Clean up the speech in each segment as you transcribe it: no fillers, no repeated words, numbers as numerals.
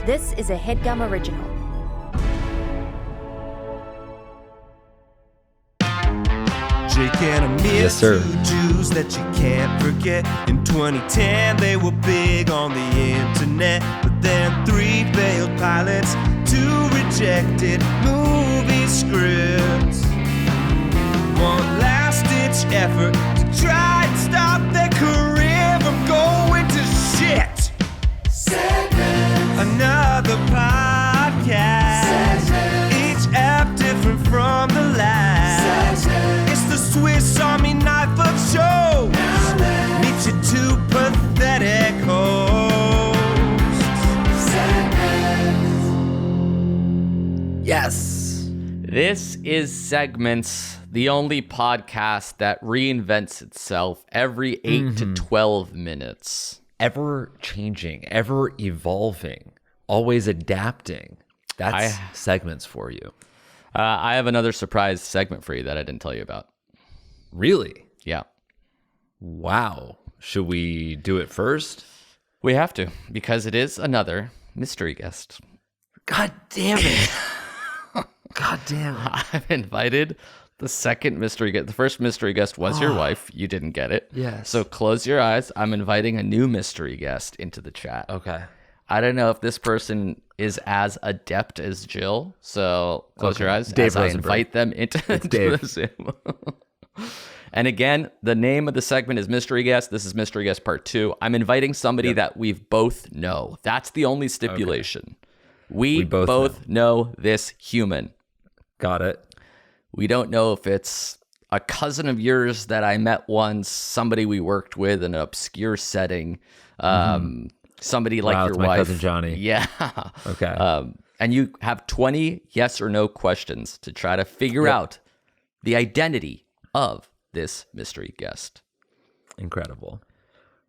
This is a Headgum original. Jake and Amir, Yes, sir. two Jews that you can't forget. In 2010, they were big on the internet, but then 3 failed pilots, 2 rejected movie scripts. One last-ditch effort to try and stop their career from going to shit. Another podcast, each app different from the last. It's the Swiss Army knife of shows. Meet your 2 pathetic hosts. Yes. This is Segments, the only podcast that reinvents itself every 8 to 12 minutes. Ever changing, ever evolving, always adapting. That's segments for you. I have another surprise segment for you that I didn't tell you about. Really? Yeah. Wow. Should we do it first? We have to, because it is another mystery guest. God damn it. God damn it. I've invited the second mystery guest. The first mystery guest was your wife. You didn't get it. Yes. So close your eyes. I'm inviting a new mystery guest into the chat. Okay. I don't know if this person is as adept as Jill. So close your eyes Dave as I Rosenberg. invite them into Dave. the Zoom. And again, the name of the segment is Mystery Guest. This is Mystery Guest Part 2. I'm inviting somebody that we both know. That's the only stipulation. We both know this human. Got it. We don't know if it's a cousin of yours that I met once, somebody we worked with in an obscure setting, somebody like your it's wife. my cousin Johnny. Yeah. Okay. And you have 20 yes or no questions to try to figure out the identity of this mystery guest. Incredible.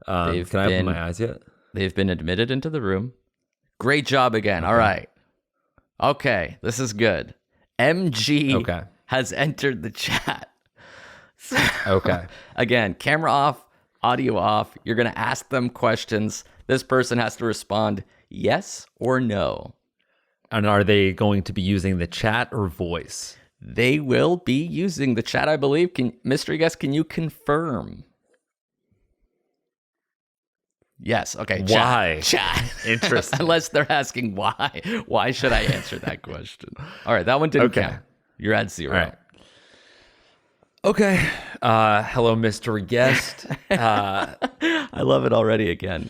Can I They've open my eyes yet? They've been admitted into the room. Great job again. All right. Okay, this is good. MG has entered the chat. Okay. Again, camera off, audio off. You're going to ask them questions. This person has to respond yes or no. And are they going to be using the chat or voice? They will be using the chat, I believe. Mystery guest, can you confirm? Yes. Okay. Why? Chat. Interesting. Unless they're asking why. Why should I answer that question? All right. That one didn't count. You're at 0. All right. Okay. Hello, mystery guest. I love it already again.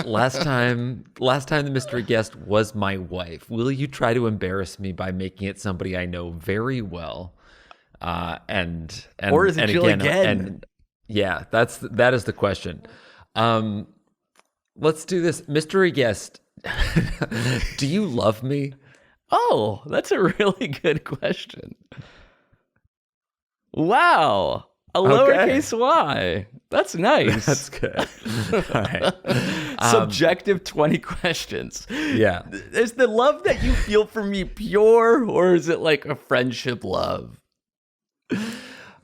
Last time the mystery guest was my wife. Will you try to embarrass me by making it somebody I know very well? And or is it and Jill again? And yeah, that is the question. Let's do this. Mystery guest, do you love me? Oh, that's a really good question. Wow. A lowercase y. That's nice. That's good. All right. Subjective 20 questions. Yeah. Is the love that you feel for me pure, or is it like a friendship love?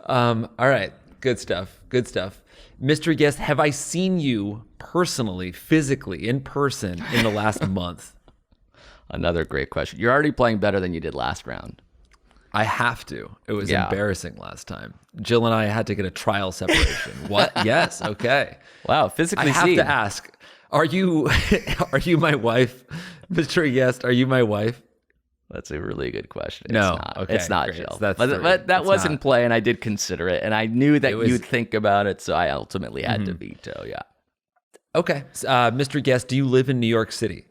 All right. Good stuff. Good stuff. Mystery guest, have I seen you personally, physically, in person in the last month? Another great question. You're already playing better than you did last round. I have to. It was embarrassing last time. Jill and I had to get a trial separation. What? Yes. Okay. Wow. Physically I have to ask, are you my wife? Mystery guest, are you my wife? That's a really good question. No. It's not. Okay, It's not, great. Jill. So that's but three. that It's was in not. play, and I did consider it, and I knew that It was- you'd think about it, so I ultimately had to veto. Yeah. Okay. Mystery guest, do you live in New York City?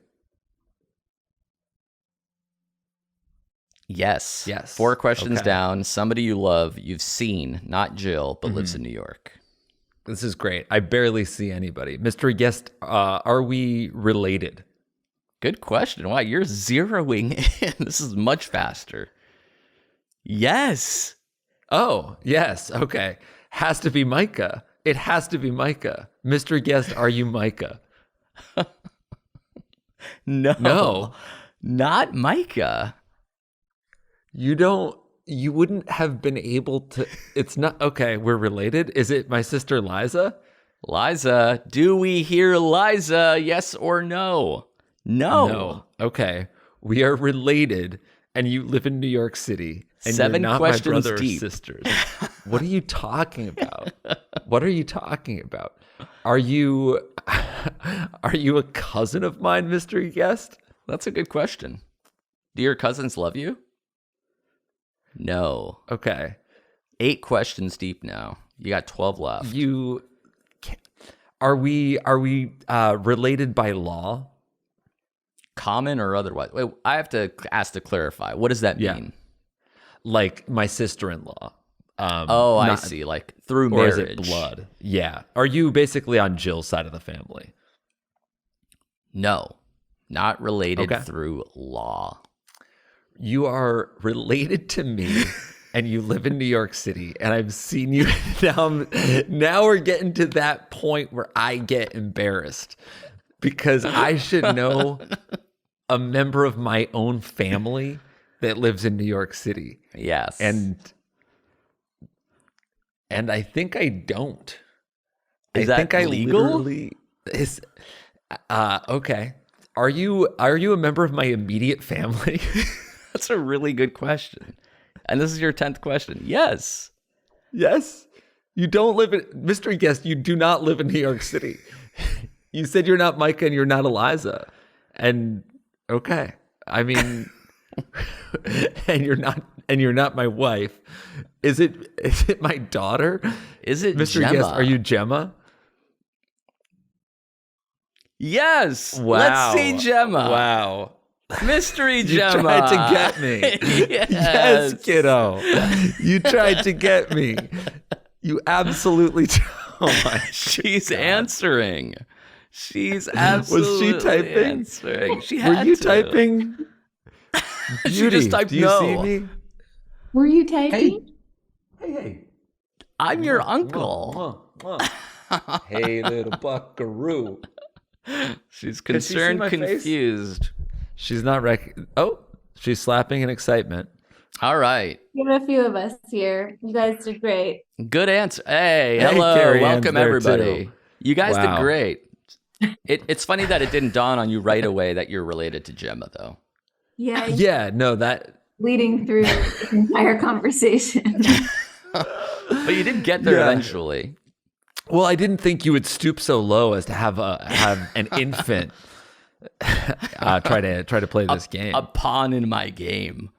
Yes. Yes. 4 questions Okay. down. Somebody you love, you've seen, not Jill, but lives in New York. This is great. I barely see anybody. Mystery guest, are we related? Good question. Wow, you're zeroing in. This is much faster. Yes. Oh, yes. Okay. Has to be Micah. It has to be Micah. Mystery guest, are you Micah? No. Not Micah. You wouldn't have been able to. It's not. Okay, we're related. Is it my sister Liza? Liza, do we hear Liza? Yes or no? No. Okay. We are related, and you live in New York City, and 7 you're not questions my brother deep. or sisters. What are you talking about? What are you talking about? Are you a cousin of mine, mystery guest? That's a good question. Do your cousins love you? No. Okay. 8 questions deep now. You got 12 left. Are we related by law? Common or otherwise? Wait, I have to ask to clarify. What does that mean? Like my sister-in-law. I see. Like through or marriage. Is it blood? Yeah. Are you basically on Jill's side of the family? No. Not related through law. You are related to me, and you live in New York City, and I've seen you. Now we're getting to that point where I get embarrassed because I should know a member of my own family that lives in New York City. Yes. And I think I don't. Is that legal? Okay. Are you a member of my immediate family? That's a really good question. And this is your 10th question. Yes. Yes. You don't live in mystery guest. You do not live in New York City. You said you're not Micah and you're not Eliza. And okay. I mean, and you're not my wife. Is it my daughter? Is it mystery Gemma? guest? Are you Gemma? Yes. Wow. Let's see Gemma. Wow. Mystery You Gemma. tried to get me. Yes, kiddo. You tried to get me. You absolutely. Oh my! She's answering. She's absolutely Was she typing? Answering. She had Were you to. typing? She just typed do you no. see me? Were you typing? Hey. I'm your uncle. Hey, little buckaroo. She's concerned, my face? confused. She's not she's slapping in excitement. All right. You have a few of us here. You guys did great. Good answer. Hey, hello. Carrie Ann's Welcome, there everybody. too. You guys Wow. did great. It's funny that it didn't dawn on you right away that you're related to Gemma, though. Yeah. Yeah, no, that. Leading through the entire conversation. But you did get there eventually. Well, I didn't think you would stoop so low as to have an infant try to play this game. A pawn in my game.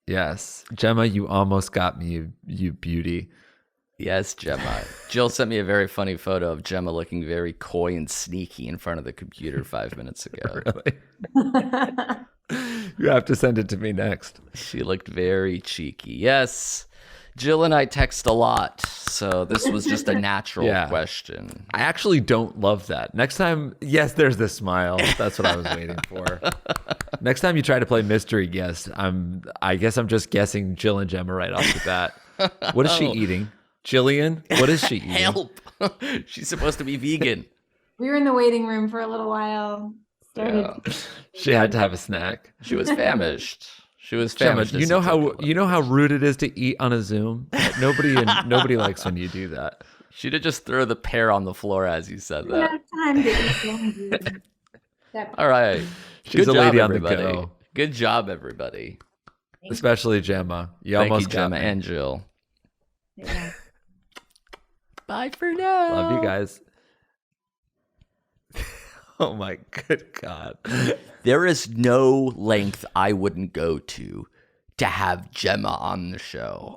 Yes, Gemma, you almost got me, you beauty. Yes, Gemma. Jill sent me a very funny photo of Gemma looking very coy and sneaky in front of the computer 5 minutes ago. Really? You have to send it to me next. She looked very cheeky. Yes. Jill and I text a lot, so this was just a natural question. I actually don't love that. Next time, yes, there's the smile. That's what I was waiting for. Next time you try to play mystery guest, I guess I'm just guessing Jill and Gemma right off the bat. What is she eating? Jillian? What is she eating? Help! She's supposed to be vegan. We were in the waiting room for a little while. She had to have a snack. She was famished. She was Gemma, famished. you know how rude it is to eat on a Zoom? Nobody likes when you do that. She'd have just throw the pear on the floor as you said We that. have time to eat. All right. She's Good a lady job, on the everybody. go. Good job, everybody. Especially Gemma. You Thank almost you, got Gemma me. and Jill. Yeah. Bye for now. Love you guys. Oh my good God. There is no length I wouldn't go to have Gemma on the show.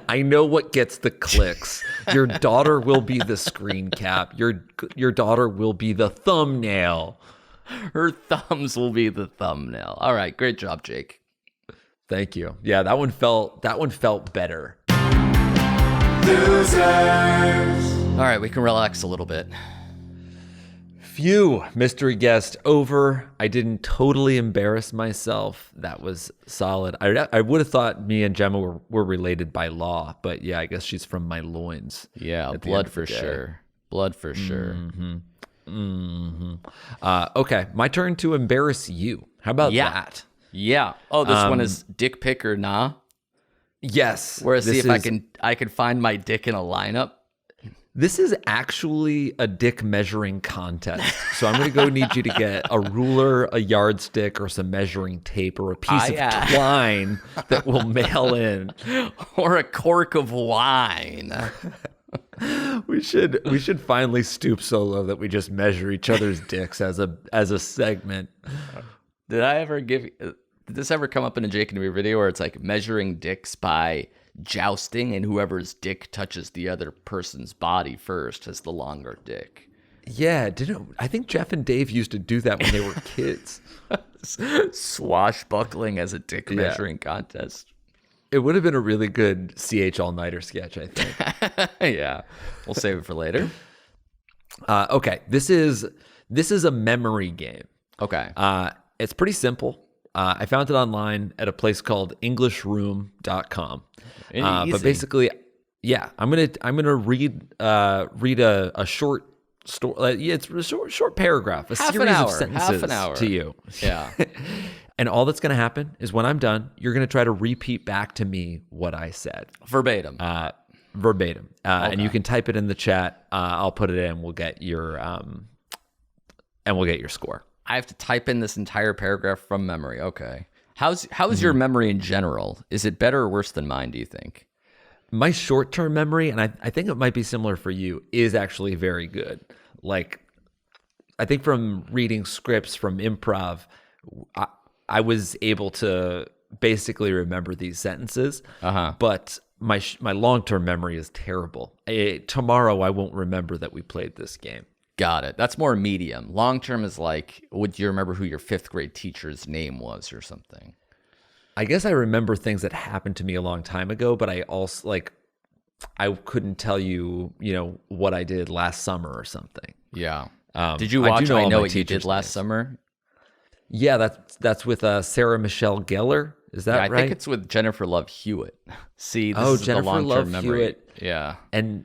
I know what gets the clicks. Your daughter will be the screen cap. Your daughter will be the thumbnail. Her thumbs will be the thumbnail. All right, great job, Jake. Thank you. Yeah, that one felt better. Losers. All right, we can relax a little bit. Phew, mystery guest over. I didn't totally embarrass myself. That was solid. I would have thought me and Gemma were related by law, but yeah, I guess she's from my loins. Yeah, at the blood end of for the day. sure. Blood for sure. Okay, my turn to embarrass you. How about that? Yeah. Oh, this one is dick pic or nah? Yes. Where see this if is- I can find my dick in a lineup. This is actually a dick measuring contest. So I'm going to go need you to get a ruler, a yardstick, or some measuring tape, or a piece of twine that we'll mail in. Or a cork of wine. We should finally stoop so low that we just measure each other's dicks as a segment. Did this ever come up in a Jake and Amir video where it's like measuring dicks by jousting, and whoever's dick touches the other person's body first has the longer dick? Yeah, I think Jeff and Dave used to do that when they were kids. Swashbuckling as a dick measuring contest. It would have been a really good CH All-Nighter sketch, I think. Yeah, we'll save it for later. Okay, this is a memory game. Okay. It's pretty simple. I found it online at a place called EnglishRoom.com. But basically, yeah, I'm gonna read a short story. It's a short paragraph, a series of sentences to you. Yeah. And all that's gonna happen is when I'm done, you're gonna try to repeat back to me what I said verbatim. Verbatim. And you can type it in the chat. I'll put it in. We'll get your score. I have to type in this entire paragraph from memory. Okay. How's your memory in general? Is it better or worse than mine, do you think? My short-term memory, and I think it might be similar for you, is actually very good. Like, I think from reading scripts from improv, I was able to basically remember these sentences. But my long-term memory is terrible. Tomorrow, I won't remember that we played this game. Got it. That's more medium. Long term is like, would you remember who your 5th grade teacher's name was or something? I guess I remember things that happened to me a long time ago, but I also I couldn't tell you, what I did last summer or something. Yeah. Did you watch I Know What You Did Last Summer? Yeah, that's with Sarah Michelle Gellar. Is that right? I think it's with Jennifer Love Hewitt. See, this is Jennifer the long-term Love memory. Hewitt. Yeah. And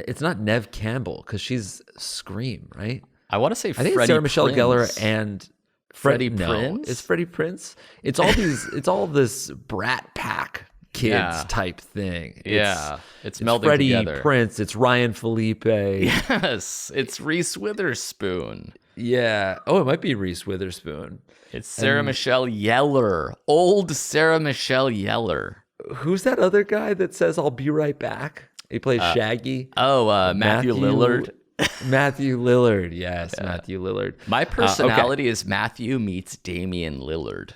it's not Nev Campbell because she's Scream, right? I want to say I think Freddie it's Sarah Michelle Prinze. Gellar and Freddie No, Prinze? it's Freddie Prinze. It's all these. It's all this Brat Pack kids type thing. It's melding Freddie together. Prinze. It's Ryan Felipe. Yes, it's Reese Witherspoon. Yeah. Oh, it might be Reese Witherspoon. It's Sarah Michelle Gellar. Old Sarah Michelle Gellar. Who's that other guy that says "I'll be right back"? He plays Shaggy. Matthew Lillard. Matthew Lillard, yes, Matthew Lillard. My personality is Matthew meets Damian Lillard.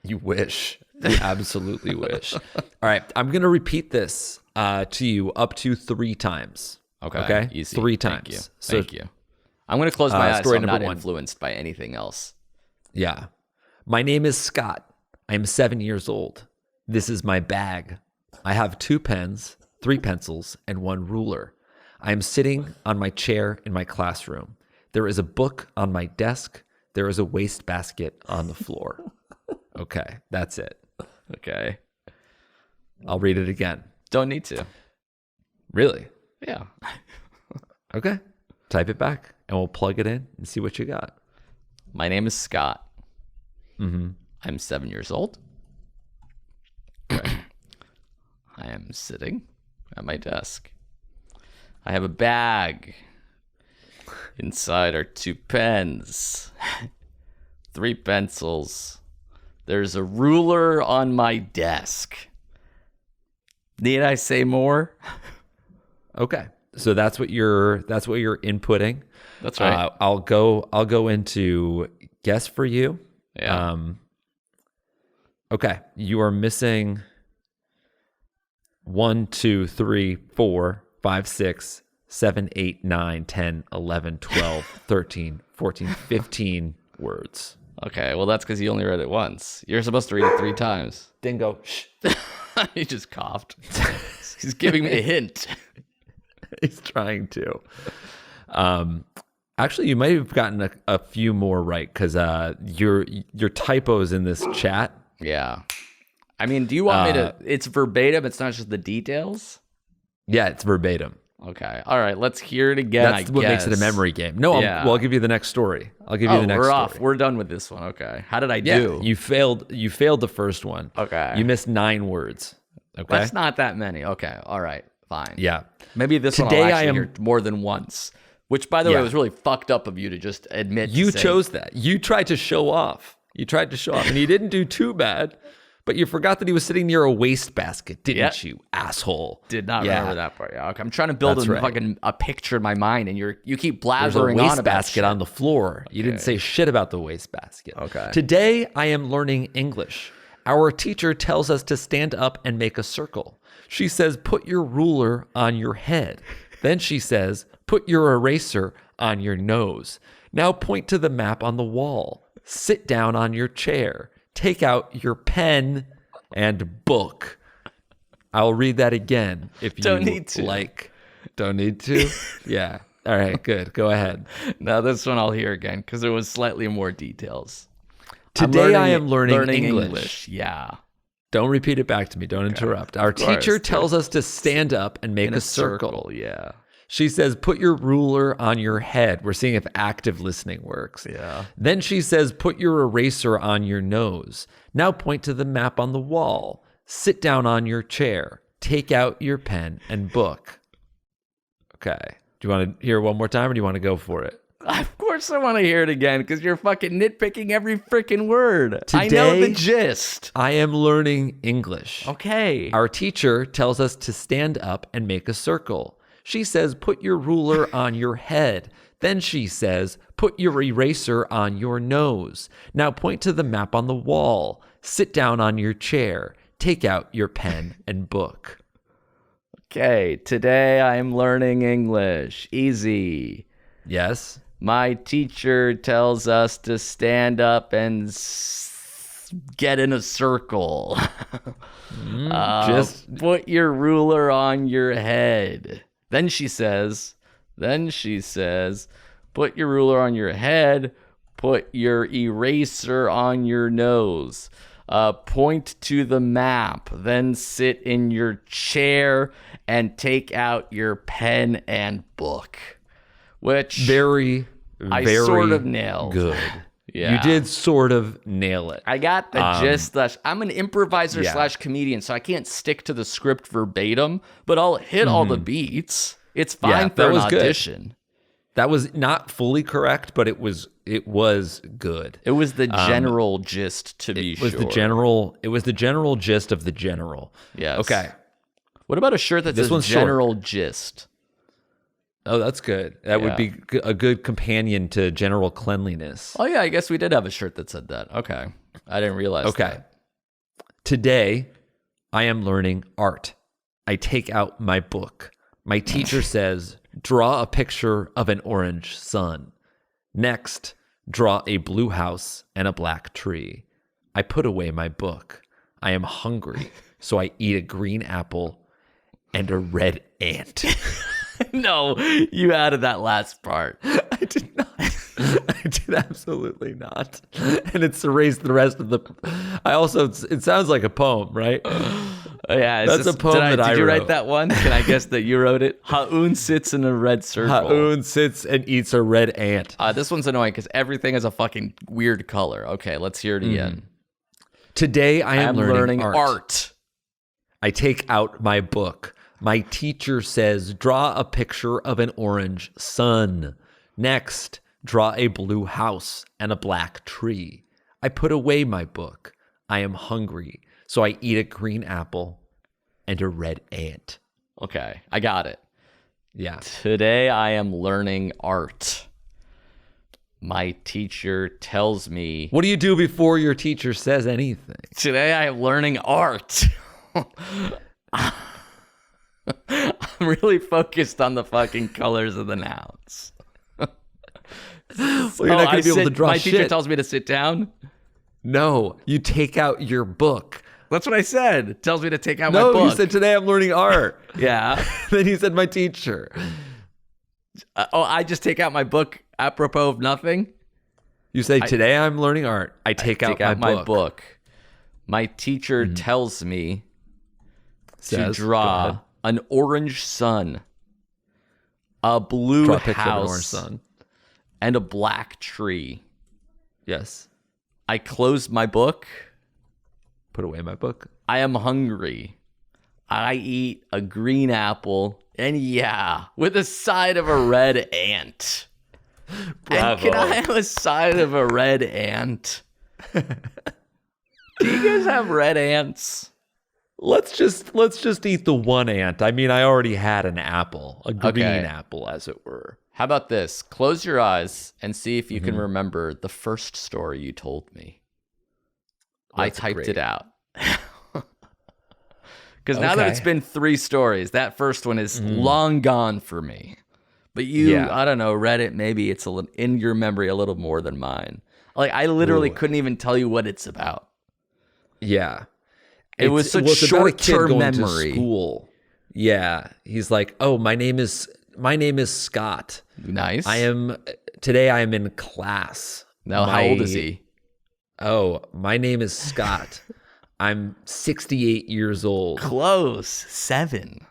You wish. You absolutely wish. All right, I'm going to repeat this to you up to 3 times. Okay? Easy. 3 times. Thank you. I'm going to close my eyes so I'm not 1. influenced by anything else. Yeah. My name is Scott. I am 7 years old. This is my bag. I have 2 pens, 3 pencils, and 1 ruler. I am sitting on my chair in my classroom. There is a book on my desk. There is a wastebasket on the floor. Okay, that's it. Okay. I'll read it again. Don't need to. Really? Yeah. Okay. Type it back and we'll plug it in and see what you got. My name is Scott. Mm-hmm. I'm 7 years old. I am sitting at my desk. I have a bag. Inside are 2 pens, 3 pencils. There's a ruler on my desk. Need I say more? Okay. So that's what you're inputting. That's right. I'll go into guess for you. Yeah. Okay. You are missing 1, 2, 3, 4, 5, 6, 7, 8, 9, 10, 11, 12, 13, 14, 15 words. Okay, well, that's because you only read it once. You're supposed to read it 3 times. Dingo. Shh. He just coughed. He's giving me a hint. He's trying to. Actually, you might have gotten a few more right because your typos in this chat. Yeah. I mean, do you want me to... It's verbatim. It's not just the details? Yeah, it's verbatim. Okay. All right. Let's hear it again. That's what makes it a memory game. No, I'll give you the next story. I'll give you the next we're story. off. We're done with this one. Okay. How did I do? You failed the first one. Okay. You missed 9 words. Okay. That's not that many. Okay. All right. Fine. Yeah. Maybe this Today one I'll I actually am- hear more than once. Which, by the way, Yeah. was really fucked up of you to just admit. You to say, chose that. You tried to show off. And you didn't do too bad. But you forgot that he was sitting near a wastebasket, didn't you, asshole? Did not Yeah. remember that part. Yeah, okay. I'm trying to build That's right. fucking a picture in my mind, and you keep There's a blathering on about wastebasket shit. on the floor. You didn't say shit about the wastebasket. Okay. Today, I am learning English. Our teacher tells us to stand up and make a circle. She says, put your ruler on your head. Then she says, put your eraser on your nose. Now point to the map on the wall. Sit down on your chair. Take out your pen and book. I'll read that again if you Don't need to. like. Don't need to? Yeah. All right, good. Go ahead. Now this one I'll hear again because there was slightly more details. Today I am learning English. English. Yeah. Don't repeat it back to me. Don't interrupt. Our teacher course. tells us to stand up and make In a circle. Yeah. She says, put your ruler on your head. We're seeing if active listening works. Yeah. Then she says, put your eraser on your nose. Now point to the map on the wall. Sit down on your chair. Take out your pen and book. Okay. Do you want to hear it one more time or do you want to go for it? Of course I want to hear it again because you're fucking nitpicking every freaking word. I know the Today- gist. I am learning English. Okay. Our teacher tells us to stand up and make a circle. She says, put your ruler on your head. Then she says, put your eraser on your nose. Now point to the map on the wall. Sit down on your chair. Take out your pen and book. Okay. Today I'm learning English. Easy. Yes? My teacher tells us to stand up and get in a circle. just Put your ruler on your head. Then she says, put your ruler on your head, put your eraser on your nose. Point to the map, then sit in your chair and take out your pen and book. Which very, I very sort of nailed. good. Yeah. You did sort of nail it. I got the gist. I'm an improviser yeah. / comedian, so I can't stick to the script verbatim, but I'll hit all the beats. It's fine Yeah, for that an was good. audition. That was not fully correct, but it was good. It was the general gist, to be sure. It was the general gist of the general. Yes. Okay. What about a shirt that This says one's short. general gist? Oh, that's good. That would be a good companion to general cleanliness. Oh, yeah, I guess we did have a shirt that said that. Okay. I didn't realize Okay. that. Today, I am learning art. I take out my book. My teacher says, draw a picture of an orange sun. Next, draw a blue house and a black tree. I put away my book. I am hungry, so I eat a green apple and a red ant. No, you added that last part. I did not. I did absolutely not. And it's erased the rest of the. It sounds like a poem, right? Yeah, That's a poem that I Did you write wrote. that one? Can I guess that you wrote it? Haun sits in a red circle. Haun sits and eats a red ant. This one's annoying because everything has a fucking weird color. Okay, let's hear it again. Today I am learning art. I take out my book. My teacher says, draw a picture of an orange sun. Next, draw a blue house and a black tree. I put away my book. I am hungry, so I eat a green apple and a red ant. Okay, I got it. Yeah. Today I am learning art. My teacher tells me. What do you do before your teacher says anything? Today I am learning art. I'm really focused on the fucking colors of the nouns. Well, you're not going to be able to draw my shit. teacher tells me to sit down. No, you take out your book. That's what I said. Tells me to take out my No, book. you said today I'm learning art. Yeah. Then you said my teacher. I just take out my book apropos of nothing. You say today I'm learning art. I take out my book. My teacher tells me to Says, go draw ahead. an orange sun, a blue Draw a picture of an house, orange sun. and a black tree. Yes. I close my book. Put away my book. I am hungry. I eat a green apple, and yeah, with a side of a red ant. Bravo. And can I have a side of a red ant? Do you guys have red ants? Let's just eat the one ant. I mean, I already had an apple, a green Okay. apple, as it were. How about this? Close your eyes and see if you can remember the first story you told me. I That's typed great. it out. Because now that Okay. it's been 3 stories, that first one is long gone for me. But you, Yeah. I don't know, read it. Maybe it's in your memory a little more than mine. Like, I literally Ooh. couldn't even tell you what it's about. Yeah. It was such it's about a kid short-term going to memory. school. Yeah. He's like, "Oh, my name is Scott. Nice. Today I am in class." Now, how old is he? Oh, my name is Scott. I'm 68 years old. Close. 7.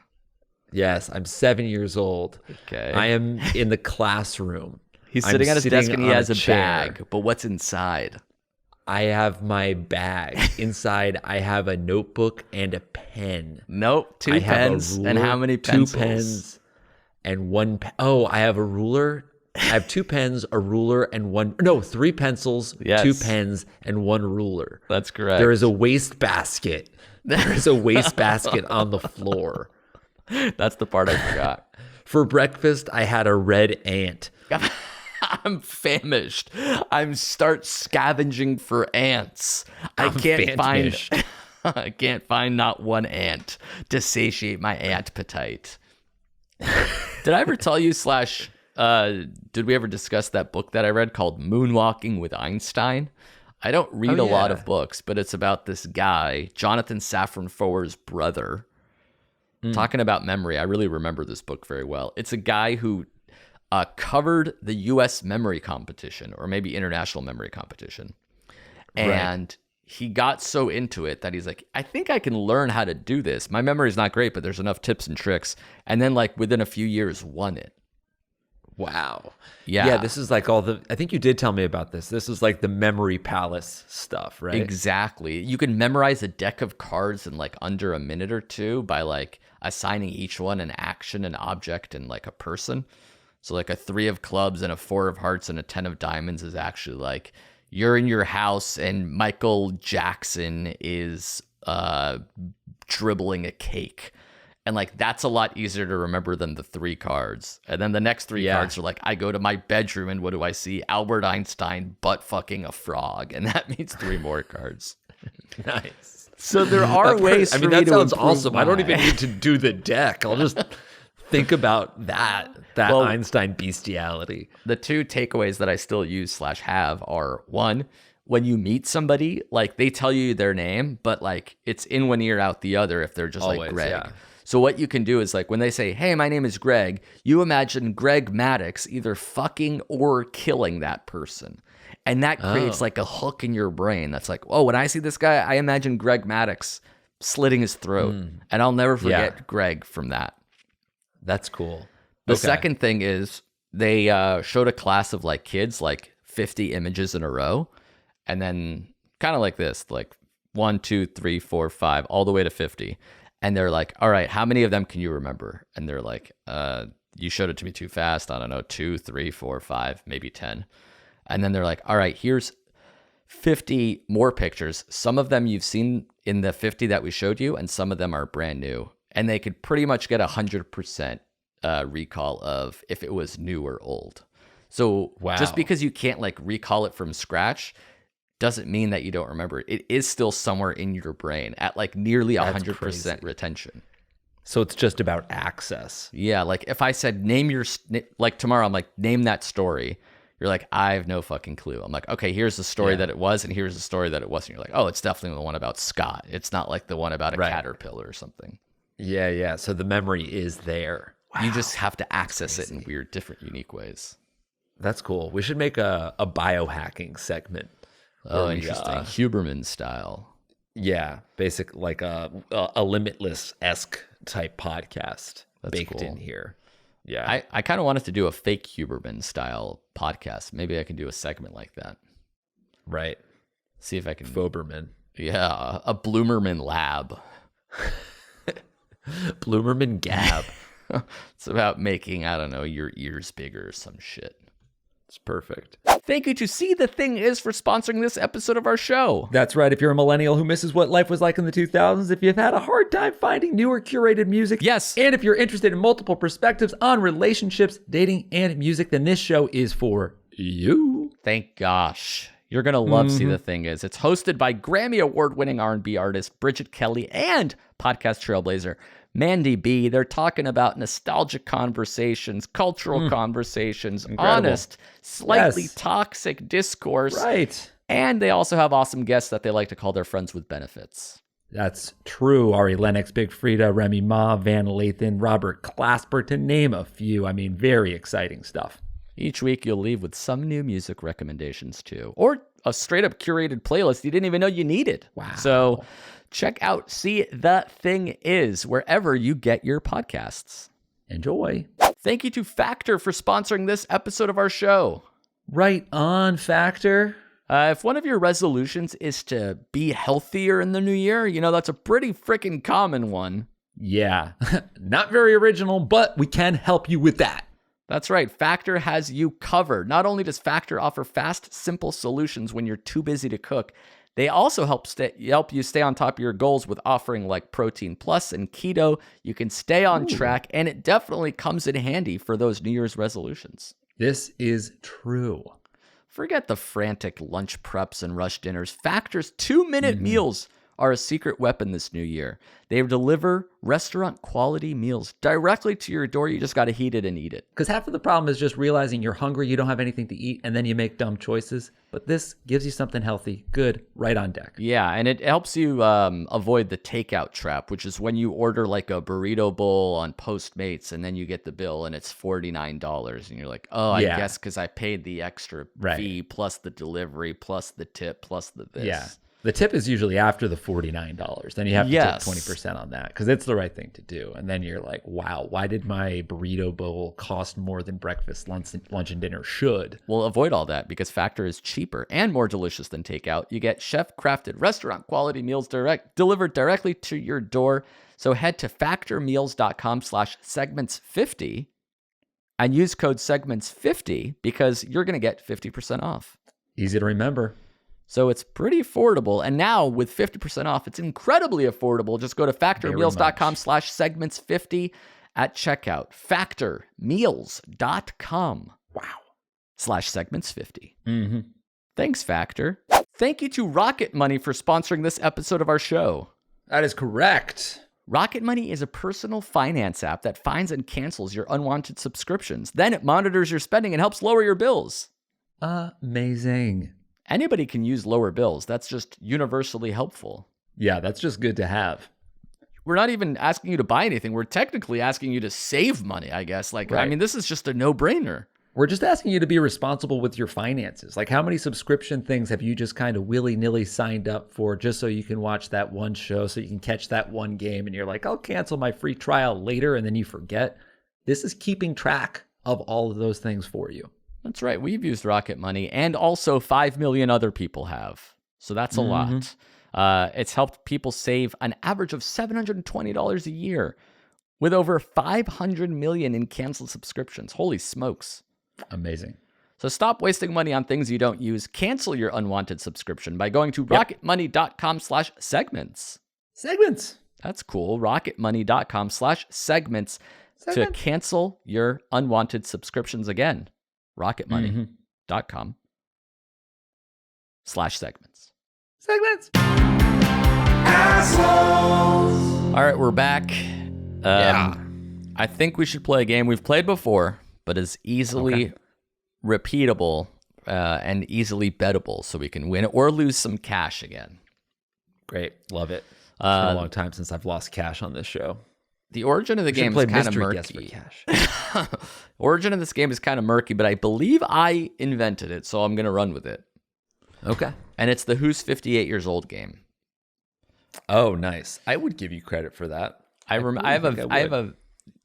Yes, I'm 7 years old. Okay. I am in the classroom. He's I'm sitting at his desk and he on has a chair. bag. But what's inside? I have my bag. Inside, I have a notebook and a pen. Nope. 2 I have a pens. And ruler, how many pencils? 2 pens and 1 pen. Oh, I have a ruler. I have 2 pens, a ruler, and 3 pencils, Yes. 2 pens, and 1 ruler. That's correct. There is a wastebasket. There is a wastebasket on the floor. That's the part I forgot. For breakfast, I had a red ant. I'm famished. I'm start scavenging for ants. I can't famished. find I can't find not one ant to satiate my ant appetite. Did I ever tell you did we ever discuss that book that I read called Moonwalking with Einstein? I don't read a lot yeah. of books, but it's about this guy, Jonathan Safran Foer's brother. Talking about memory, I really remember this book very well. It's a guy who covered the U.S. memory competition, or maybe international memory competition. And he got so into it that he's like, I think I can learn how to do this. My memory is not great, but there's enough tips and tricks. And then like within a few years, won it. Wow. Yeah. Yeah, this is like I think you did tell me about this. This is like the memory palace stuff, right? Exactly. You can memorize a deck of cards in like under a minute or 2 by like assigning each one an action, an object, and like a person. So like a 3 of clubs and a 4 of hearts and a 10 of diamonds is actually like you're in your house and Michael Jackson is dribbling a cake. And like that's a lot easier to remember than the 3 cards. And then the next 3 cards are like, I go to my bedroom and what do I see? Albert Einstein butt fucking a frog. And that means 3 more cards. Nice. So there are ways for me that to sounds improve awesome. I don't even my- need to do the deck. I'll just think about that Well, Einstein bestiality. The 2 takeaways that I still use / have are 1, when you meet somebody, like they tell you their name, but like it's in one ear out the other if they're just Always, like Greg. yeah. So what you can do is like when they say, hey, my name is Greg, you imagine Greg Maddox either fucking or killing that person. And that creates like a hook in your brain that's like, oh, when I see this guy, I imagine Greg Maddox slitting his throat. And I'll never forget Greg from that. That's cool. The second thing is they showed a class of like kids, like 50 images in a row. And then kind of like this, like 1, 2, 3, 4, 5, all the way to 50. And they're like, all right, how many of them can you remember? And they're like, you showed it to me too fast. I don't know, 2, 3, 4, 5, maybe 10. And then they're like, all right, here's 50 more pictures. Some of them you've seen in the 50 that we showed you, and some of them are brand new. And they could pretty much get 100% recall of if it was new or old. So just because you can't like recall it from scratch doesn't mean that you don't remember it. It is still somewhere in your brain at like nearly 100% retention. So it's just about access. Yeah, like if I said like tomorrow, I'm like, name that story. You're like, I have no fucking clue. I'm like, okay, here's the story that it was, and here's the story that it wasn't. You're like, oh, it's definitely the one about Scott. It's not like the one about a caterpillar or something. Yeah. So the memory is there. You just have to access it in weird, different, unique ways. That's cool. We should make a biohacking segment. Oh, interesting. Huberman style. Yeah, basic like a Limitless-esque type podcast baked in here. Yeah, I kind of wanted to do a fake Huberman style podcast. Maybe I can do a segment like that. right. See if I can. Foberman. Yeah, a Bloomerman lab. Bloomerman Gab. It's about making, I don't know, your ears bigger or some shit. It's perfect. Thank you to See the Thing Is for sponsoring this episode of our show. That's right. If you're a millennial who misses what life was like in the 2000s, if you've had a hard time finding newer curated music, yes, and if you're interested in multiple perspectives on relationships, dating, and music, then this show is for you. Thank gosh. You're going to love See the Thing Is. It's hosted by Grammy Award-winning R&B artist Bridget Kelly and podcast trailblazer Mandy B. They're talking about nostalgic conversations, cultural conversations, honest, slightly toxic discourse. Right. And they also have awesome guests that they like to call their friends with benefits. That's true. Ari Lennox, Big Frida, Remy Ma, Van Lathan, Robert Clasper, to name a few. I mean, very exciting stuff. Each week you'll leave with some new music recommendations too, or a straight up curated playlist you didn't even know you needed. Wow. So check out See the Thing Is wherever you get your podcasts. Enjoy. Thank you to Factor for sponsoring this episode of our show. Right on, Factor. If one of your resolutions is to be healthier in the new year, you know, that's a pretty freaking common one. Yeah, not very original, but we can help you with that. That's right. Factor has you covered. Not only does Factor offer fast, simple solutions when you're too busy to cook, they also help you stay on top of your goals with offering like Protein Plus and Keto. You can stay on track, and it definitely comes in handy for those New Year's resolutions. This is true. Forget the frantic lunch preps and rush dinners. Factor's 2-minute meals are a secret weapon this new year. They deliver restaurant quality meals directly to your door. You just got to heat it and eat it. Because half of the problem is just realizing you're hungry, you don't have anything to eat, and then you make dumb choices. But this gives you something healthy, good, right on deck. Yeah, and it helps you avoid the takeout trap, which is when you order like a burrito bowl on Postmates and then you get the bill and it's $49. And you're like, oh, I guess because I paid the extra fee plus the delivery plus the tip plus the this. Yeah. The tip is usually after the $49. Then you have to take 20% on that because it's the right thing to do. And then you're like, wow, why did my burrito bowl cost more than breakfast, lunch, and dinner should? Well, avoid all that because Factor is cheaper and more delicious than takeout. You get chef-crafted restaurant-quality meals delivered directly to your door. So head to factormeals.com/segments50 and use code segments50 because you're going to get 50% off. Easy to remember. So it's pretty affordable. And now with 50% off, it's incredibly affordable. Just go to factormeals.com/segments50 at checkout. Factormeals.com. Wow. /segments50. Mm-hmm. Thanks, Factor. Thank you to Rocket Money for sponsoring this episode of our show. That is correct. Rocket Money is a personal finance app that finds and cancels your unwanted subscriptions. Then it monitors your spending and helps lower your bills. Amazing. Anybody can use lower bills. That's just universally helpful. Yeah, that's just good to have. We're not even asking you to buy anything. We're technically asking you to save money, I guess. Like, right. I mean, this is just a no-brainer. We're just asking you to be responsible with your finances. Like, how many subscription things have you just kind of willy-nilly signed up for just so you can watch that one show, so you can catch that one game, and you're like, I'll cancel my free trial later, and then you forget? This is keeping track of all of those things for you. That's right. We've used Rocket Money, and also 5 million other people have. So that's a lot. It's helped people save an average of $720 a year with over 500 million in canceled subscriptions. Holy smokes. Amazing. So stop wasting money on things you don't use. Cancel your unwanted subscription by going to rocketmoney.com/segments. Segments. That's cool. rocketmoney.com/segments to cancel your unwanted subscriptions again. rocketmoney.com/segments. Segments. Assholes. All right, we're back. I think we should play a game we've played before, but is easily repeatable and easily bettable, so we can win or lose some cash again. Great. Love it. It's been a long time since I've lost cash on this show. The origin of the game is kind of murky. Origin of this game is kind of murky, but I believe I invented it, so I'm going to run with it. Okay. And it's the Who's 58 Years Old game. Oh, nice. I would give you credit for that. I have a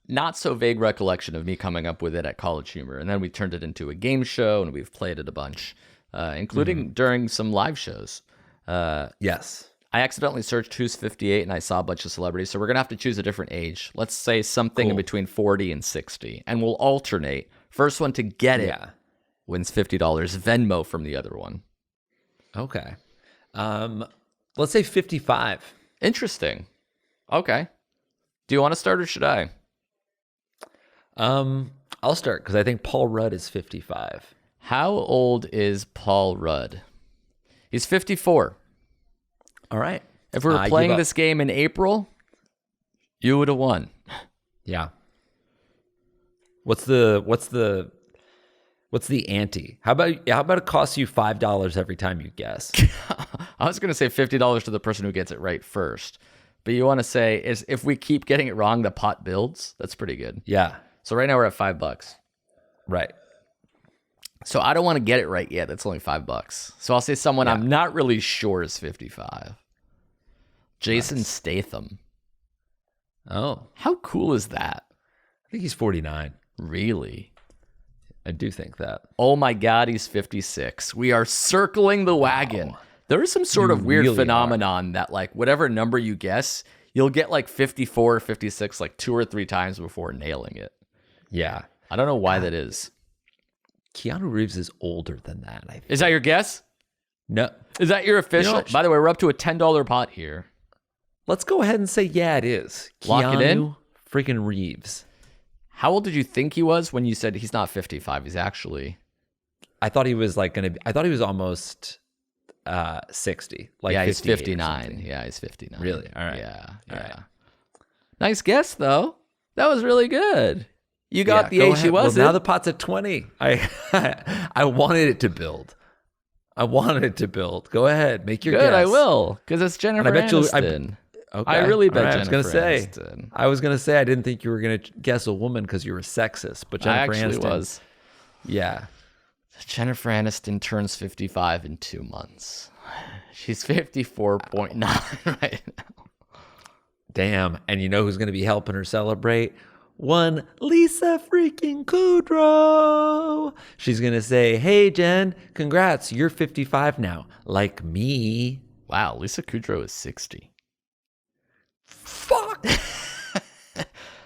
not so vague recollection of me coming up with it at College Humor, and then we turned it into a game show, and we've played it a bunch, including during some live shows. Yes. I accidentally searched who's 58 and I saw a bunch of celebrities. So we're going to have to choose a different age. Let's say something in between 40 and 60. And we'll alternate. First one to get it wins $50. Venmo from the other one. Okay. Let's say 55. Interesting. Okay. Do you want to start or should I? I'll start because I think Paul Rudd is 55. How old is Paul Rudd? He's 54. All right. If we were playing this game in April, you would have won. Yeah. What's the ante? How about it costs you $5 every time you guess? I was going to say $50 to the person who gets it right first. But you want to say is if we keep getting it wrong, the pot builds. That's pretty good. Yeah. So right now we're at $5. Right. So I don't want to get it right yet. That's only $5. So I'll say someone I'm not really sure is 55. Jason Statham. Oh. How cool is that? I think he's 49. Really? I do think that. Oh my God, he's 56. We are circling the wagon. Wow. There is some sort of weird phenomenon that like whatever number you guess, you'll get like 54 or 56 like 2 or 3 times before nailing it. Yeah. I don't know why that is. Keanu Reeves is older than that, I think. Is that your guess? No. Is that your official? By the way, we're up to a $10 pot here. Let's go ahead and say, yeah, it is. Lock it in? Freaking Reeves. How old did you think he was when you said he's not 55? He's actually... I thought he was like I thought he was almost 60. Like yeah, he's 59. Yeah, he's 59. Really? All right. Yeah. All right. Nice guess, though. That was really good. You got the age he was. Well, now the pot's at 20. I wanted it to build. Go ahead, make your guess. Good, I will, because it's Jennifer Aniston. Okay. I really bet right, Jennifer Aniston. I was gonna say I didn't think you were gonna guess a woman because you were sexist, but Jennifer Aniston was. Yeah. Jennifer Aniston turns 55 in 2 months. She's 54.9 right now. Damn, and you know who's gonna be helping her celebrate? One Lisa freaking Kudrow. She's gonna say, "Hey Jen, congrats, you're 55 now, like me." Wow, Lisa Kudrow is 60. Fuck.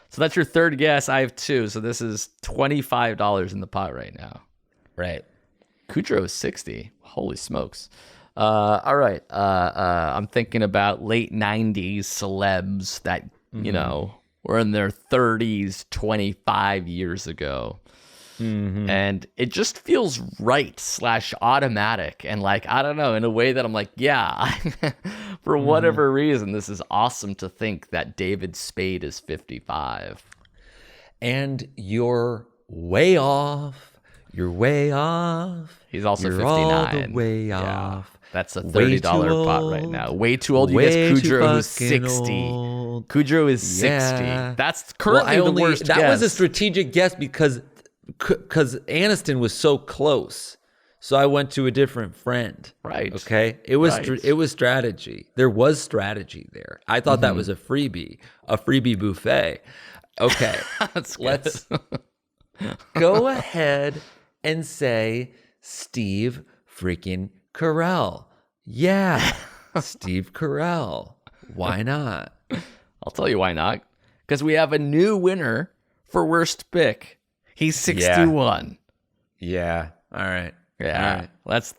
So that's your third guess. I have 2, so this is $25 in the pot right now. Right. Kudrow is 60. Holy smokes. All right. I'm thinking about late 90s celebs that, you know, were in their 30s 25 years ago. Mm-hmm. And it just feels right / automatic. And like, I don't know, in a way that I'm like, yeah, for whatever reason, this is awesome to think that David Spade is 55. And you're way off. You're way off. He's also you're 59. All the way off. That's a $30 pot right now. Way too old. You guess Kudrow, who's 60. Old. Kudrow is 60. That's currently the worst guess. That was a strategic guess because Aniston was so close. So I went to a different friend. Right. Okay. It was strategy. There was strategy there. I thought that was a freebie buffet. Okay. Let's go ahead and say Steve freaking Carell. Yeah. Steve Carell. Why not? I'll tell you why not. Because we have a new winner for worst pick. He's 61. Yeah. All right. Yeah. All right.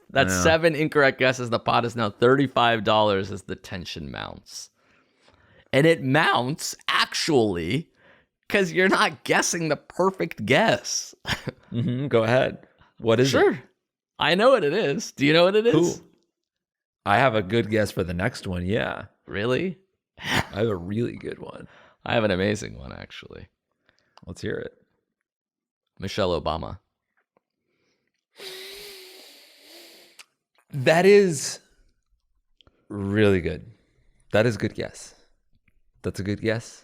That's 7 incorrect guesses. The pot is now $35 as the tension mounts. And it mounts, actually, because you're not guessing the perfect guess. Go ahead. What is it? Sure. I know what it is. Do you know what it is? Ooh. I have a good guess for the next one. Yeah. Really? I have a really good one. I have an amazing one, actually. Let's hear it. Michelle Obama. That is really good. That is a good guess. That's a good guess.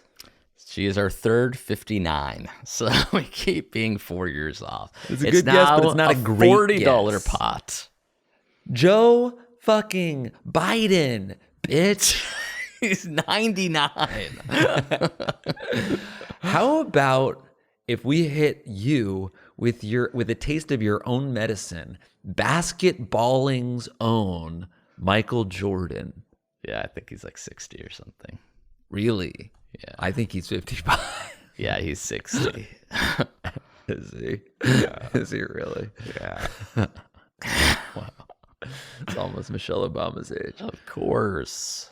She is our third 59. So we keep being 4 years off. It's a good guess, but it's not a great $40 guess. pot. Joe fucking Biden, bitch. He's 99. How about if we hit you with a taste of your own medicine, basketballing's own Michael Jordan? Yeah, I think he's like 60 or something. Really? Yeah. I think he's 55. Yeah, he's 60. Is he? Yeah. Is he really? Yeah. Wow. It's almost Michelle Obama's age. Of course.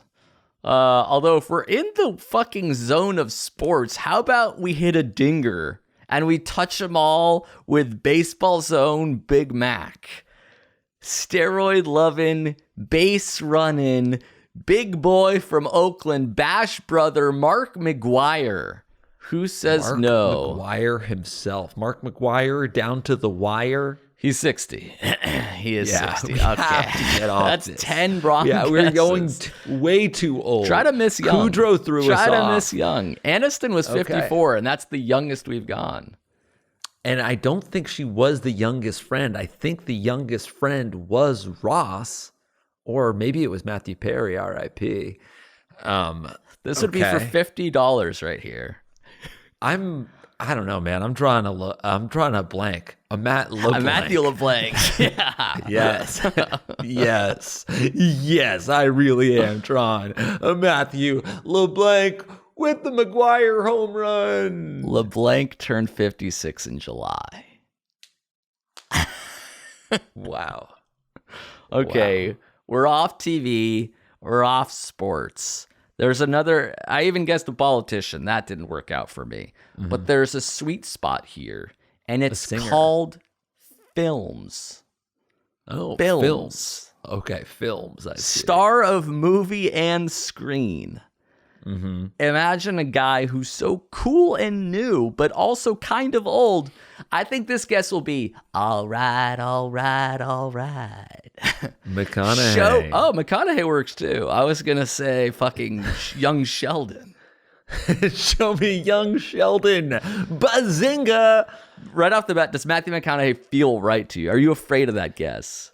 Although if we're in the fucking zone of sports, how about we hit a dinger and we touch them all with baseball's own Big Mac? Steroid loving, base running, big boy from Oakland, Bash brother Mark McGuire. Who says Mark no? McGuire himself. Mark McGuire down to the wire. He's 60. He is 60. We Okay. have to get off That's this. 10 wrong Yeah, we're going guesses. way too old. Try to miss young. Kudrow threw us Try to off. miss young. Aniston was 54, and that's the youngest we've gone. And I don't think she was the youngest friend. I think the youngest friend was Ross, or maybe it was Matthew Perry, R.I.P. This would be for $50 right here. I don't know, man. I'm drawing a blank. A Matthew LeBlanc. Yeah. Yes. Yes, I really am drawing a Matthew LeBlanc with the McGuire home run. LeBlanc turned 56 in July. Wow. Okay, wow. We're off TV. We're off sports. There's another, I even guessed a politician. That didn't work out for me. Mm-hmm. But there's a sweet spot here, and it's called films. Oh, films. Okay, films. I see. Star of movie and screen. Mm-hmm. Imagine a guy who's so cool and new, but also kind of old. I think this guess will be all right. McConaughey. McConaughey works too. I was gonna say fucking young Sheldon. Show me young Sheldon. Bazinga! Right off the bat, does Matthew McConaughey feel right to you? Are you afraid of that guess?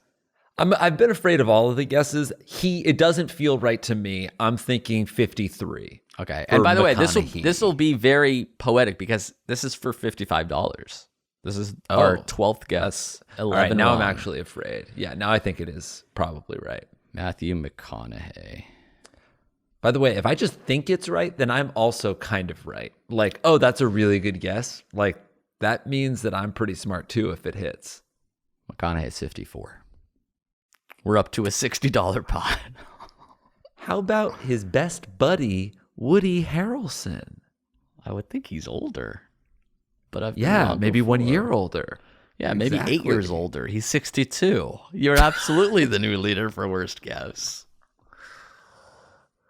I've been afraid of all of the guesses. It doesn't feel right to me. I'm thinking 53. Okay. And by the way, this will be very poetic because this is for $55. This is our 12th guess. 11 all right, now wrong. I'm actually afraid. Yeah, now I think it is probably right. Matthew McConaughey. By the way, if I just think it's right, then I'm also kind of right. Like, oh, that's a really good guess. Like, that means that I'm pretty smart too if it hits. McConaughey's 54. We're up to a $60 pot. How about his best buddy, Woody Harrelson? I would think he's older. But I've maybe 1 year older. Yeah, maybe 8 years older. He's 62. You're absolutely the new leader for worst guess.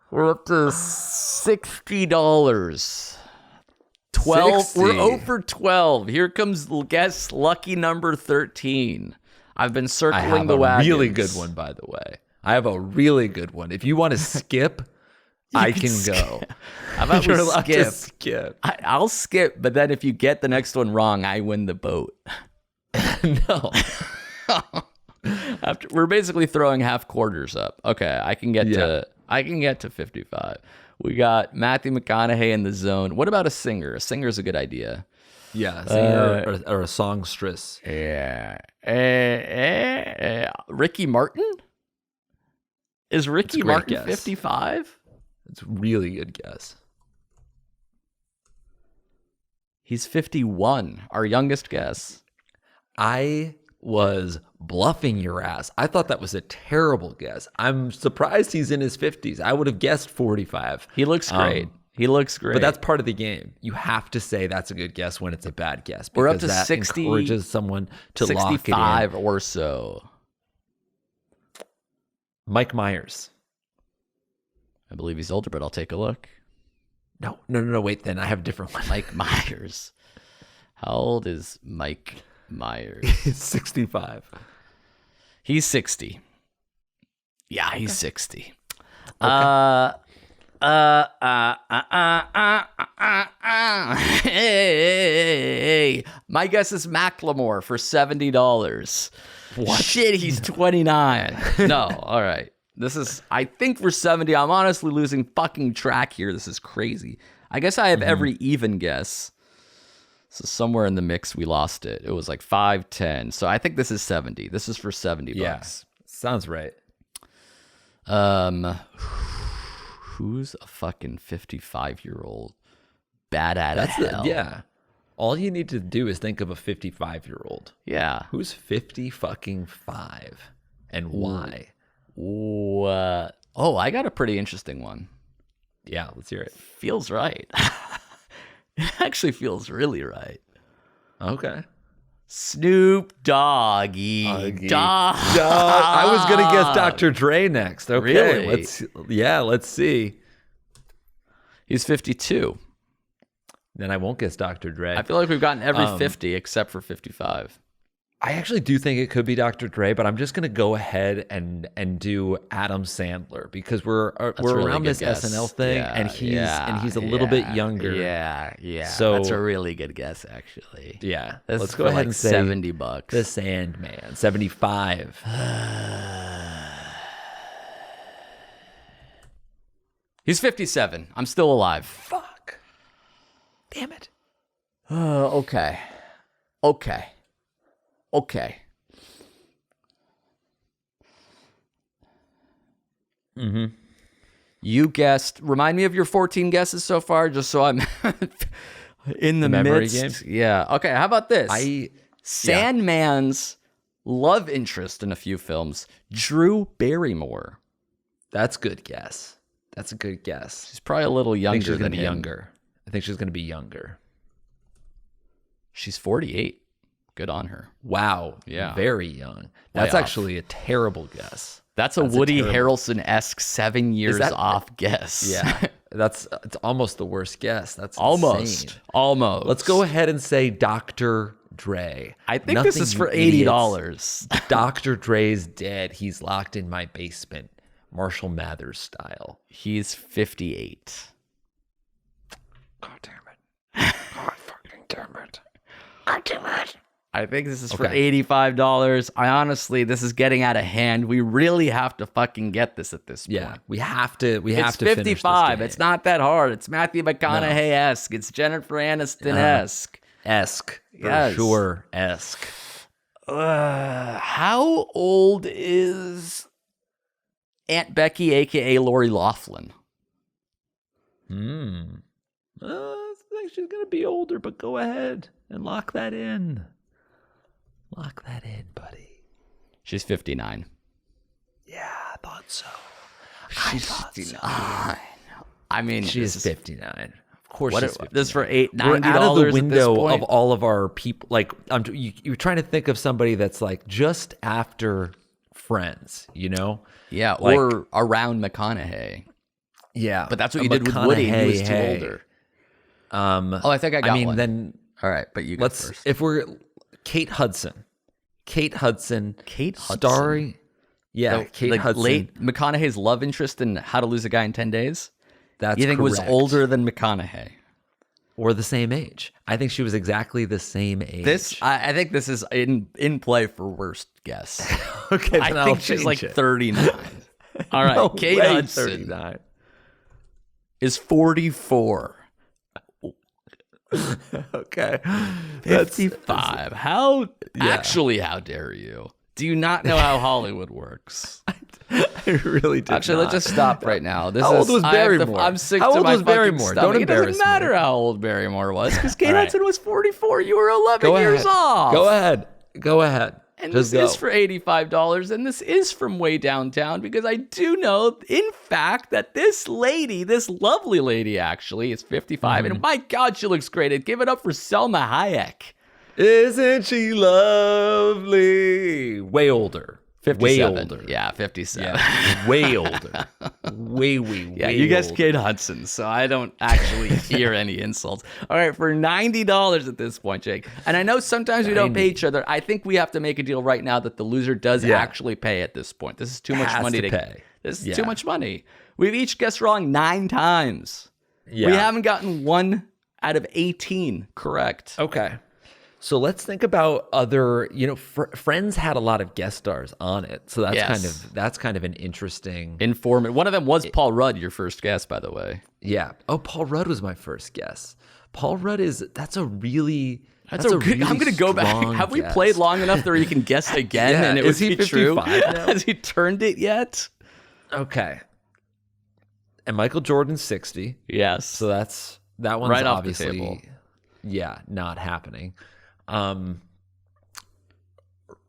We're up to $60. 12. 60. We're over 12. Here comes guess lucky number 13. I've been circling the wagons. I have a really good one, by the way. I have a really good one. If you want to skip, I can go. How about You're we allowed skip? to skip. I'll skip, but then if you get the next one wrong, I win the boat. No. We're basically throwing half quarters up. Okay, I can get to 55. We got Matthew McConaughey in the zone. What about a singer? A singer is a good idea. Yeah, a singer or a songstress. Yeah. Ricky Martin? Is Ricky Martin 55? It's a really good guess. He's 51, our youngest guess. I was bluffing your ass. I thought that was a terrible guess. I'm surprised he's in his 50s. I would have guessed 45. He looks great. He looks great. But that's part of the game. You have to say that's a good guess when it's a bad guess. We're up to that 60, encourages someone to lock it in. 65 or so. Mike Myers. I believe he's older, but I'll take a look. No. Wait, then I have a different one. Mike Myers. How old is Mike Myers? He's 65. He's 60. Yeah, he's 60. Okay. Hey, my guess is Macklemore for $70. What? Shit, he's 29. No, all right. I think for 70. I'm honestly losing fucking track here. This is crazy. I guess I have every even guess. So somewhere in the mix, we lost it. It was like 5, 10. So I think this is 70. This is for $70. Yeah, sounds right. Who's a fucking 55-year-old bad at hell? Yeah. All you need to do is think of a 55-year-old. Yeah. Who's 50-5 and why? Oh, I got a pretty interesting one. Yeah, let's hear it. Feels right. It actually feels really right. Okay. Snoop Doggy. Dog. I was gonna guess Dr. Dre next. Okay, Really? let's see. He's 52. Then I won't guess Dr. Dre. I feel like we've gotten every 50 except for 55. I actually do think it could be Dr. Dre, but I'm just gonna go ahead and do Adam Sandler because we're really around good this guess. SNL thing, and he's a little bit younger. Yeah. So that's a really good guess, actually. Yeah, This let's is go for ahead like and say $70. The Sandman, 75. He's 57. I'm still alive. Fuck. Damn it. Okay. Mm-hmm. You guessed. Remind me of your 14 guesses so far, just so I'm in the memory midst. game? Yeah. Okay. How about this? Yeah. Sandman's love interest in a few films, Drew Barrymore. That's a good guess. That's a good guess. She's probably a little I think younger she's than gonna be him. younger. I think she's gonna be younger. She's 48. Good on her. Wow. Yeah. Very young. That's off. actually a terrible guess. That's a That's a Woody terrible- Harrelson-esque 7 years that- off guess. Yeah. It's almost the worst guess. That's Almost. insane. Almost. Let's go ahead and say Dr. Dre. I think this is for $80. Dr. Dre's dead. He's locked in my basement. Marshall Mathers style. He's 58. God damn it. God fucking damn it. God damn it. I think this is for Okay. $85. This is getting out of hand. We really have to fucking get this at this point. Yeah, we have to. It's finish this 55. game. It's not that hard. It's Matthew McConaughey-esque. It's Jennifer Aniston-esque. Esque. For Yes. sure. Esque. How old is Aunt Becky, a.k.a. Lori Loughlin? I think she's going to be older, but go ahead and lock that in. Lock that in, buddy. She's 59. Yeah, I thought so. She's 59. I mean, She's this is 59. Of course, what she's it, 59. this is for $90 We're out of the at window this point. of all of our people. Like, you're trying to think of somebody that's like just after Friends, you know? Yeah, like- or around McConaughey. Yeah. But that's what you did with Woody. He was too McConaughey. older. Oh, I think I got one. then All right, but you go let's, first. if we're Kate Hudson. Kate Hudson. Starring. Yeah, Kate Hudson. Late McConaughey's love interest in How to Lose a Guy in 10 Days. That's You think it was correct. older than McConaughey? Or the same age. I think she was exactly the same age. I think this is in play for worst guess. Okay, then I I'll think she's change like it. 39. All right, No Kate way, Hudson 39. is 44. Okay. 55. How dare you? Do you not know how Hollywood works? I really did Actually, let's just stop right now. How old was Barrymore? I'm sick How to old my was fucking Barrymore? stomach. Don't It doesn't embarrass me. matter how old Barrymore was because Kate All right. Hudson was 44. You were 11 Go years ahead. off. Go ahead. And Just this go. is for $85, and this is from way downtown because I do know, in fact, that this lady, this lovely lady actually, is 55, and my God, she looks great. Give it up for Selma Hayek. Isn't she lovely? Way older. 57. Way older. Yeah, 57. Yeah. Way older. Way Yeah, you guessed Kate Hudson, so I don't actually hear any insults. All right, for $90 at this point, Jake. And I know sometimes we don't pay each other. I think we have to make a deal right now that the loser does actually pay at this point. This is too much Has money to pay. This is Yeah. too much money. We've each guessed wrong 9 times. Yeah. We haven't gotten 1 out of 18 correct. Okay. So let's think about other, Friends had a lot of guest stars on it. So that's kind of an interesting. Informant. One of them was Paul Rudd, your first guess, by the way. Yeah. Oh, Paul Rudd was my first guess. Paul Rudd that's a really That's a good. really I'm going to go back. strong Have we guess. played long enough that you can guess again Yeah, and it is would he be true? 55 now? Has he turned it yet? Okay. and Michael Jordan's 60. Yes. So that one's Right off the obviously, table. yeah, not happening.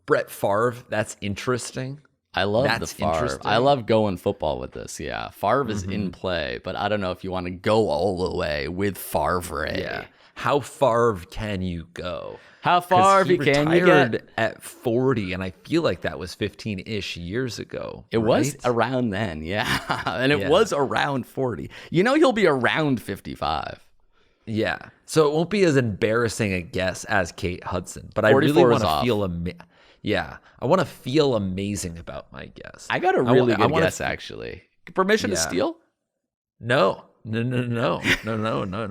Brett Favre, that's interesting. I love That's the Favre. interesting. I love going football with this. Yeah, Favre is in play, but I don't know if you want to go all the way with Favre. Yeah. How far can you go? How 'Cause far he can you retired get? at 40, and I feel like that was 15-ish years ago. It was right? around then, yeah, and it Yeah. was around 40. You know, he'll be around 55. Yeah. So it won't be as embarrassing a guess as Kate Hudson, but I really 44 is want to off. feel yeah, I want to feel amazing about my guess. I got a really I good wanna guess, actually. Permission to Yeah. steal? No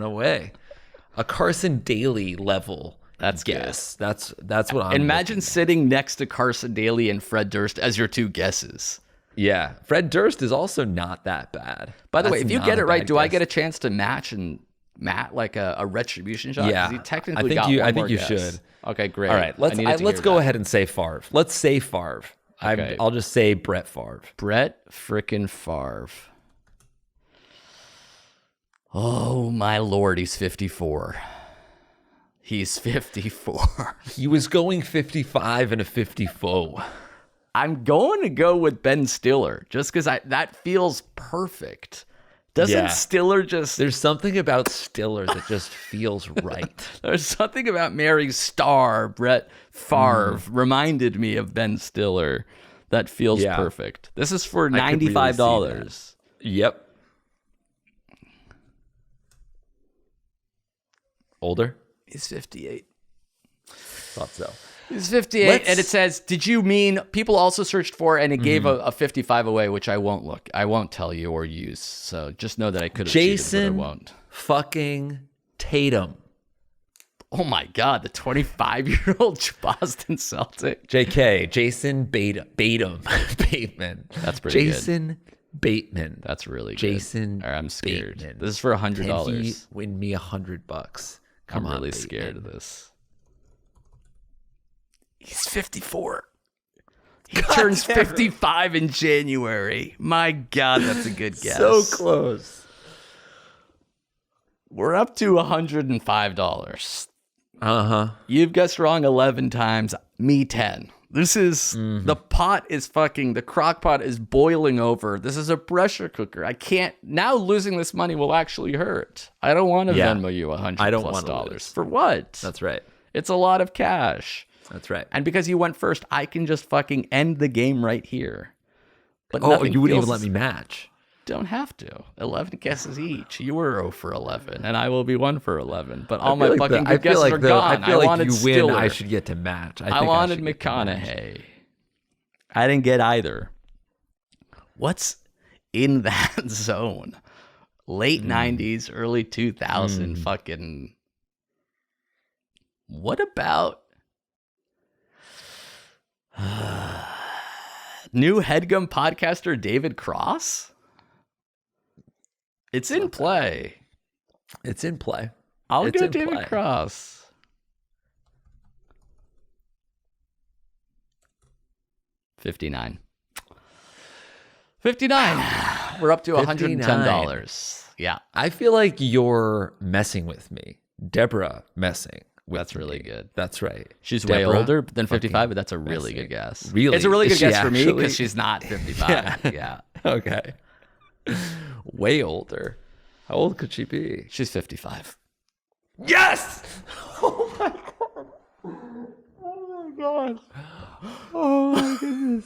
way. A Carson Daly level. That's good. guess. That's what I'm. Imagine looking sitting next to Carson Daly and Fred Durst as your two guesses. at. Yeah, Fred Durst is also not that bad. By the way, That's if you not get a it right, bad do I guess. get a chance to match like a retribution shot? 'Cause Yeah, he I technically think got you- one I think more you guess. should. Okay, great. All right, let's go ahead and say Favre. Let's say Favre. Okay. I'll just say Brett Favre. Brett frickin' Favre. Oh my lord, he's 54. He's 54. He was going 55 and a 54. I'm going to go with Ben Stiller just because that feels perfect. Doesn't Yeah. Stiller just... There's something about Stiller that just feels right. There's something about Mary's star, Brett Favre, reminded me of Ben Stiller. That feels Yeah. perfect. This is for I could really see $95. Yep. Older? He's 58. Thought so. He's 58, and it says, did you mean, people also searched for, and it gave a 55 away, which I won't tell you or use. So just know that I could have cheated, but I Jason won't. fucking Tatum. Oh my God, the 25-year-old Boston Celtic. JK, Jason Bateman. That's pretty good. Jason Bateman. That's really good. Jason All right, I'm scared. Bateman. This is for Can he $100. win me $100? I'm Come on, really Bateman. scared of this. He's 54. He turns 55 in January. My God, that's a good guess. So close. We're up to $105. Uh-huh. You've guessed wrong 11 times, me 10. This is, the crock pot is boiling over. This is a pressure cooker. I can't, now losing this money will actually hurt. I don't want to Yeah. Venmo you $100 I don't plus wanna dollars. lose. For what? That's right. It's a lot of cash. That's right. And because you went first, I can just fucking end the game right here. But Oh, nothing you wouldn't feels- even let me match. Don't have to. 11 guesses each. You were 0 for 11, and I will be 1 for 11. But all my fucking good guesses are gone. I feel like wanted you win. Stiller. I should get to match. I think wanted should get to match. McConaughey. I didn't get either. What's in that zone? Late 90s, early 2000 fucking... What about... New Headgum podcaster David Cross? It's in play. It's in play. I'll It's go in David play. Cross. 59. 59. We're up to $110. Yeah, I feel like you're messing with me. Deborah messing with that's really me. good. That's right. She's way Deborah older than 55, fucking but that's a really messing. good guess. Really? It's a really Is good she guess for me actually? because she's not 55. Yeah. Okay. Way older. How old could she be? She's 55. Yes! Oh my god. Oh my god. Oh my goodness.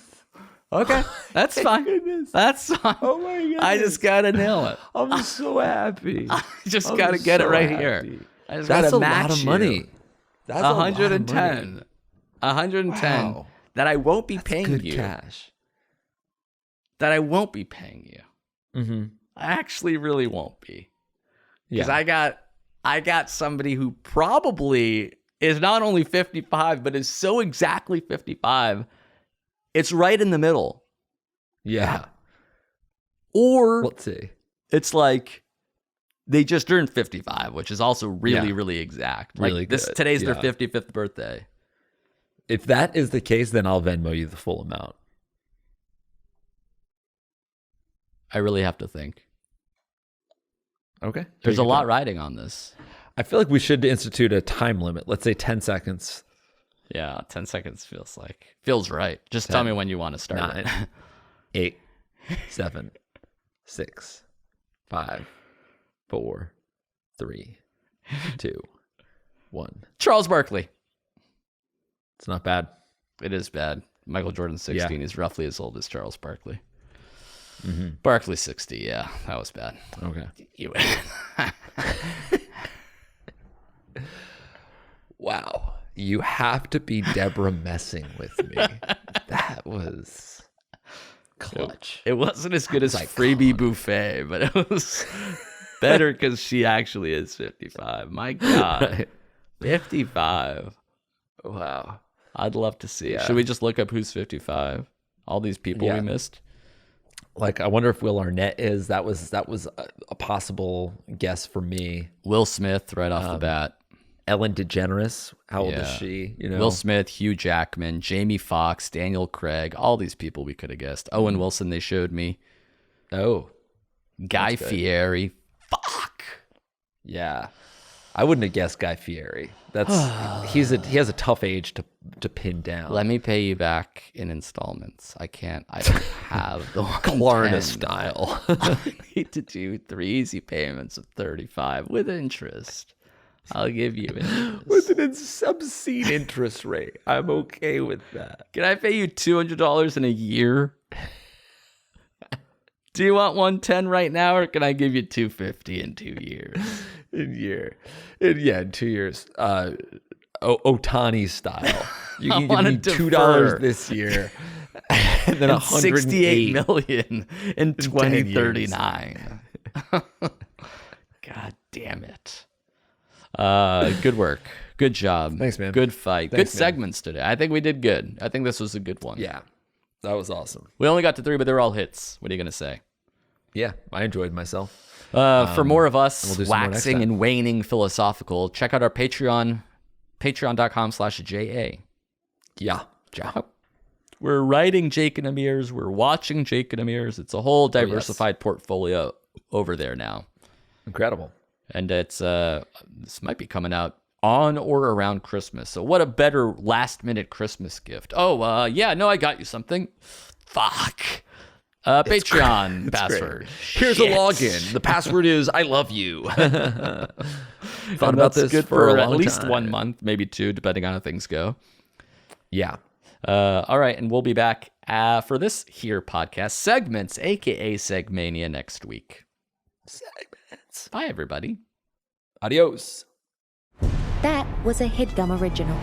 Okay, that's fine. That's fine. Oh my goodness. I just gotta nail it. I'm so happy. I just I'm gotta get it so right happy. here. I just That's gotta a match lot of money. That's a lot of 110. money. 110 Wow. that I won't be paying Good you. cash. That I won't be paying you. Mm-hmm. I actually really won't be. Because Yeah. I got somebody who probably is not only 55, but is so exactly 55. It's right in the middle. Yeah. Or Let's see. it's like they just turned 55, which is also really, Yeah. really exact. Really Like this good. today's their Yeah. 55th birthday. If that is the case, then I'll Venmo you the full amount. I really have to think. Okay. There's a lot riding on this. I feel like we should institute a time limit. Let's say 10 seconds. Yeah, 10 seconds feels right. Just tell me when you want to start. 9, 8, 7, 6, 5, 4, 3, 2, 1. Charles Barkley. It's not bad. It is bad. Michael Jordan's 16. Yeah. He's roughly as old as Charles Barkley. Mm-hmm. Barkley's 60. Yeah, that was bad. Okay. You Wow. You have to be Deborah messing with me. That was clutch. It wasn't as good as Freebie Buffet, but it was better because she actually is 55. My God. Right. 55. Wow. I'd love to see. Yeah. Should we just look up who's 55? All these people we missed? Like, I wonder if Will Arnett is. That was a possible guess for me. Will Smith right off the bat. Ellen DeGeneres. How old is she? You know, Will Smith, Hugh Jackman, Jamie Foxx, Daniel Craig, all these people we could have guessed. Owen Wilson, they showed me. Oh, Guy Fieri. Fuck. Yeah. I wouldn't have guessed Guy Fieri. He has a tough age to pin down. Let me pay you back in installments. I don't have the Klarna 110. style. I need to do 3 easy payments of 35 with interest. I'll give you interest. With an obscene interest rate. I'm okay with that. Can I pay you $200 in a year? Do you want 110 right now, or can I give you $250 in 2 years? In 2 years. Otani style. You can give me $2 defer. this year. And then $68 $108 million in 2039. God damn it. Good work. Good job. Thanks, man. Good fight. Thanks, good man. segments today. I think we did good. I think this was a good one. Yeah. That was awesome. We only got to 3, but they're all hits. What are you going to say? Yeah. I enjoyed myself. For more of we'll us do some more next waxing time. and waning philosophical, check out our Patreon, patreon.com/JA. Yeah. We're writing Jake and Amir's. We're watching Jake and Amir's. It's a whole diversified portfolio over there now. Incredible. And it's this might be coming out on or around Christmas. So what a better last minute Christmas gift. Oh, yeah, no, I got you something. Fuck. Patreon password. Here's a login. The password is I love you. Thought about That's this good for a at long least time. 1 month, maybe 2, depending on how things go. Yeah. All right, and we'll be back for this here podcast segments, aka Segmania, next week. Segments. Bye, everybody. Adios. That was a Headgum original.